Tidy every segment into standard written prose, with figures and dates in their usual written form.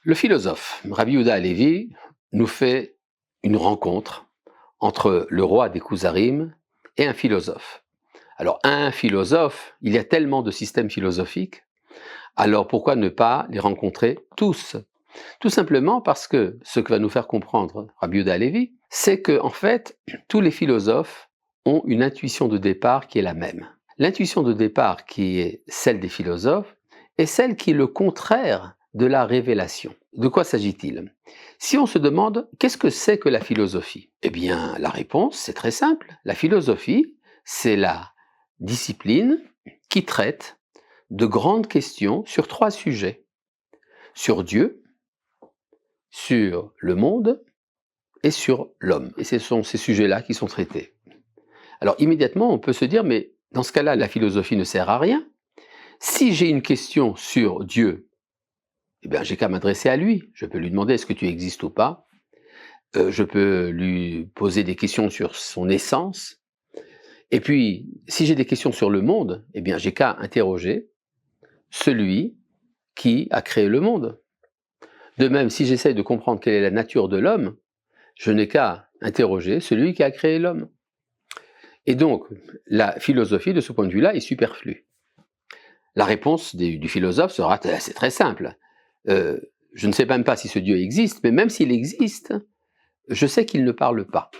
Le philosophe Rabbi Yehuda Halevi nous fait une rencontre entre le roi des Kouzarim et un philosophe. Alors, un philosophe, il y a tellement de systèmes philosophiques, alors pourquoi ne pas les rencontrer tous? Tout simplement parce que ce que va nous faire comprendre Rabbi Yehuda Halevi, c'est que, en fait, tous les philosophes ont une intuition de départ qui est la même. L'intuition de départ qui est celle des philosophes est celle qui est le contraire de la révélation. De quoi s'agit-il? Si on se demande qu'est-ce que c'est que la philosophie? Eh bien, la réponse, c'est très simple. La philosophie, c'est la discipline qui traite de grandes questions sur 3 sujets. Sur Dieu, sur le monde et sur l'homme. Et ce sont ces sujets-là qui sont traités. Alors immédiatement, on peut se dire, mais dans ce cas-là, la philosophie ne sert à rien. Si j'ai une question sur Dieu, eh bien, j'ai qu'à m'adresser à lui. Je peux lui demander est-ce que tu existes ou pas. Je peux lui poser des questions sur son essence. Et puis, si j'ai des questions sur le monde, eh bien, j'ai qu'à interroger celui qui a créé le monde. De même, si j'essaie de comprendre quelle est la nature de l'homme, je n'ai qu'à interroger celui qui a créé l'homme. Et donc, la philosophie, de ce point de vue-là, est superflue. La réponse du philosophe sera, c'est très simple. Je ne sais même pas si ce Dieu existe, mais même s'il existe, je sais qu'il ne parle pas.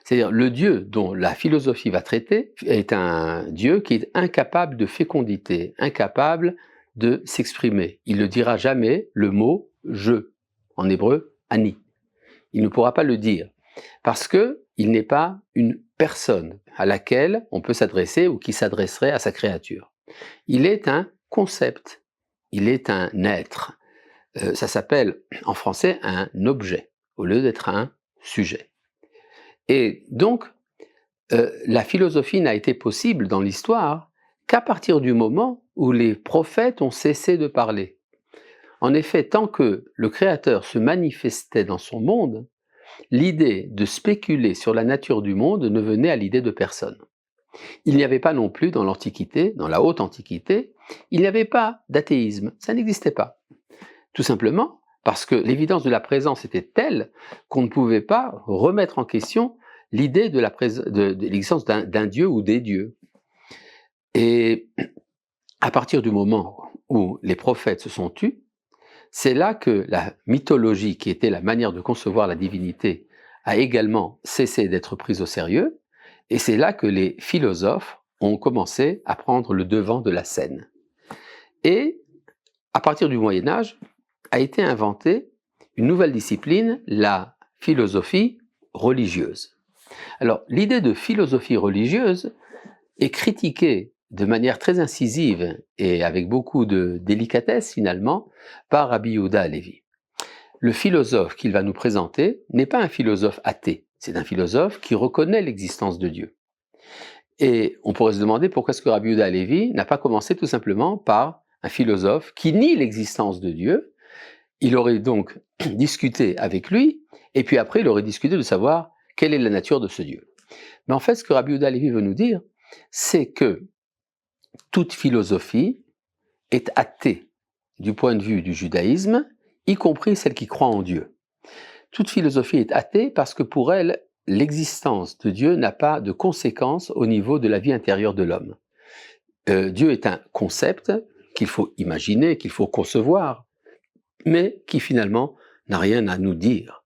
C'est-à-dire, le Dieu dont la philosophie va traiter est un Dieu qui est incapable de fécondité, incapable de s'exprimer. Il ne dira jamais le mot « je », en hébreu « ani ». Il ne pourra pas le dire, parce qu'il n'est pas une personne à laquelle on peut s'adresser ou qui s'adresserait à sa créature. Il est un concept, il est un être. Ça s'appelle en français un objet, au lieu d'être un sujet. Et donc, la philosophie n'a été possible dans l'histoire qu'à partir du moment où les prophètes ont cessé de parler. En effet, tant que le Créateur se manifestait dans son monde, l'idée de spéculer sur la nature du monde ne venait à l'idée de personne. Il n'y avait pas non plus dans l'Antiquité, dans la haute Antiquité, il n'y avait pas d'athéisme, ça n'existait pas. Tout simplement parce que l'évidence de la présence était telle qu'on ne pouvait pas remettre en question l'idée de l'existence d'un dieu ou des dieux. Et à partir du moment où les prophètes se sont tus, c'est là que la mythologie, qui était la manière de concevoir la divinité, a également cessé d'être prise au sérieux, et c'est là que les philosophes ont commencé à prendre le devant de la scène. Et à partir du Moyen-Âge, a été inventée une nouvelle discipline, la philosophie religieuse. Alors, l'idée de philosophie religieuse est critiquée de manière très incisive et avec beaucoup de délicatesse finalement par Rabbi Yehuda Halevi. Le philosophe qu'il va nous présenter n'est pas un philosophe athée, c'est un philosophe qui reconnaît l'existence de Dieu. Et on pourrait se demander pourquoi est-ce que Rabbi Yehuda Halevi n'a pas commencé tout simplement par un philosophe qui nie l'existence de Dieu. Il aurait donc discuté avec lui, et puis après il aurait discuté de savoir quelle est la nature de ce Dieu. Mais en fait, ce que Rabbi Yehuda Halevi veut nous dire, c'est que toute philosophie est athée du point de vue du judaïsme, y compris celle qui croit en Dieu. Toute philosophie est athée parce que pour elle, l'existence de Dieu n'a pas de conséquences au niveau de la vie intérieure de l'homme. Dieu est un concept qu'il faut imaginer, qu'il faut concevoir, mais qui finalement n'a rien à nous dire.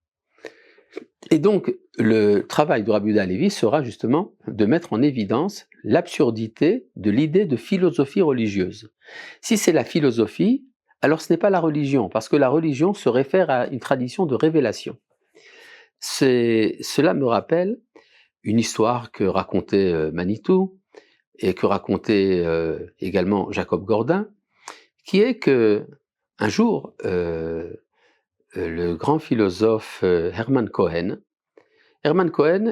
Et donc, le travail de Rabbi Yehuda Halevi sera justement de mettre en évidence l'absurdité de l'idée de philosophie religieuse. Si c'est la philosophie, alors ce n'est pas la religion, parce que la religion se réfère à une tradition de révélation. Cela me rappelle une histoire que racontait Manitou et que racontait également Jacob Gordin, qui est que un jour, le grand philosophe Hermann Cohen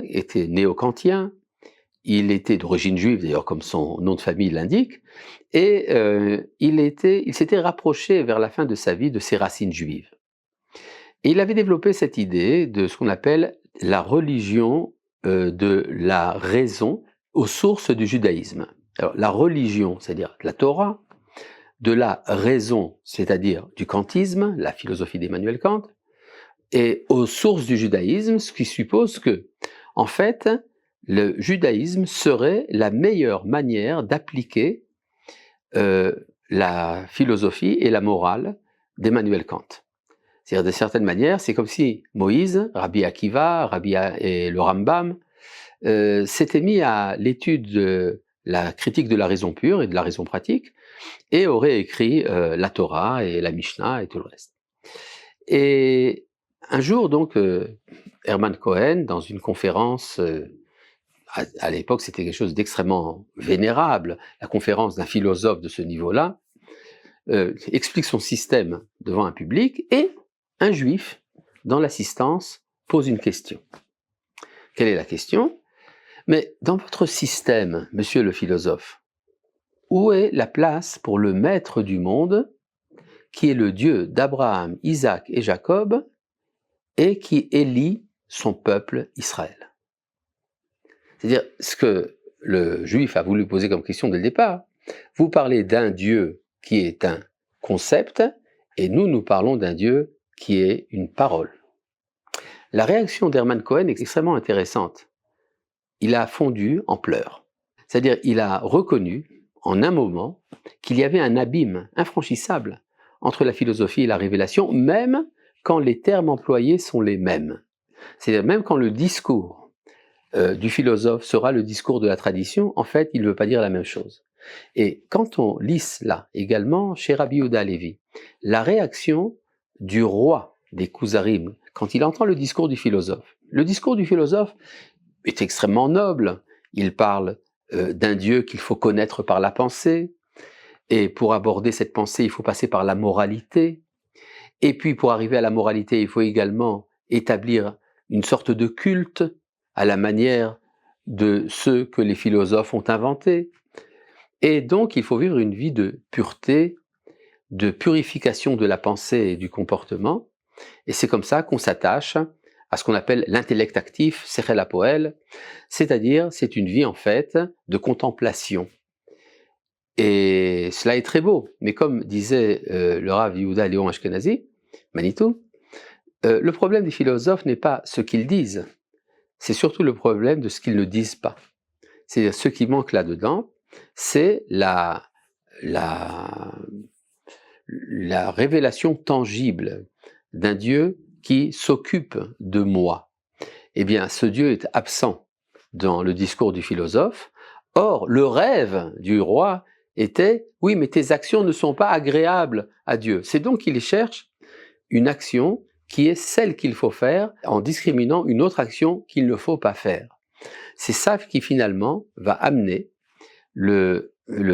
était néo-kantien, il était d'origine juive, d'ailleurs comme son nom de famille l'indique, et il s'était rapproché vers la fin de sa vie de ses racines juives. Et il avait développé cette idée de ce qu'on appelle la religion de la raison aux sources du judaïsme. Alors la religion, c'est-à-dire la Torah, de la raison, c'est-à-dire du kantisme, la philosophie d'Emmanuel Kant, et aux sources du judaïsme, ce qui suppose que, en fait, le judaïsme serait la meilleure manière d'appliquer la philosophie et la morale d'Emmanuel Kant. C'est-à-dire, de certaine manière, c'est comme si Moïse, Rabbi Akiva, et le Rambam s'étaient mis à l'étude de la critique de la raison pure et de la raison pratique, et auraient écrit la Torah et la Mishnah et tout le reste. Et un jour, donc, Hermann Cohen, dans une conférence, à l'époque c'était quelque chose d'extrêmement vénérable, la conférence d'un philosophe de ce niveau-là, explique son système devant un public, et un juif, dans l'assistance, pose une question. Quelle est la question? Mais dans votre système, monsieur le philosophe, où est la place pour le maître du monde, qui est le Dieu d'Abraham, Isaac et Jacob, et qui élit son peuple Israël? C'est-à-dire, ce que le juif a voulu poser comme question dès le départ, vous parlez d'un Dieu qui est un concept, et nous parlons d'un Dieu qui est une parole. La réaction d'Hermann Cohen est extrêmement intéressante. Il a fondu en pleurs. C'est-à-dire, il a reconnu, en un moment, qu'il y avait un abîme infranchissable entre la philosophie et la révélation, même quand les termes employés sont les mêmes. C'est-à-dire, même quand le discours du philosophe sera le discours de la tradition, en fait, il ne veut pas dire la même chose. Et quand on lit cela également chez Rabbi Yehuda Halevi, la réaction du roi des Kouzarim, quand il entend le discours du philosophe est extrêmement noble. Il parle d'un Dieu qu'il faut connaître par la pensée, et pour aborder cette pensée, il faut passer par la moralité, et puis pour arriver à la moralité, il faut également établir une sorte de culte à la manière de ceux que les philosophes ont inventés. Et donc, il faut vivre une vie de pureté, de purification de la pensée et du comportement. Et c'est comme ça qu'on s'attache à ce qu'on appelle l'intellect actif, Sechel HaPoel, c'est-à-dire, c'est une vie en fait de contemplation. Et cela est très beau, mais comme disait le Rav Yehuda Léon Ashkenazi, Manitou, le problème des philosophes n'est pas ce qu'ils disent, c'est surtout le problème de ce qu'ils ne disent pas. C'est-à-dire, ce qui manque là-dedans, c'est la révélation tangible d'un Dieu qui s'occupe de moi. Eh bien, ce Dieu est absent dans le discours du philosophe. Or, le rêve du roi était « Oui, mais tes actions ne sont pas agréables à Dieu ». C'est donc qu'il cherche une action qui est celle qu'il faut faire en discriminant une autre action qu'il ne faut pas faire. C'est ça qui finalement va amener le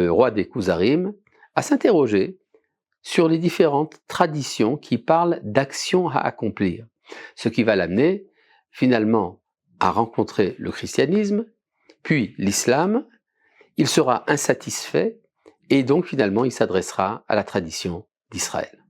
roi des Kouzarim à s'interroger sur les différentes traditions qui parlent d'actions à accomplir. Ce qui va l'amener finalement à rencontrer le christianisme, puis l'islam. Il sera insatisfait et donc finalement il s'adressera à la tradition d'Israël.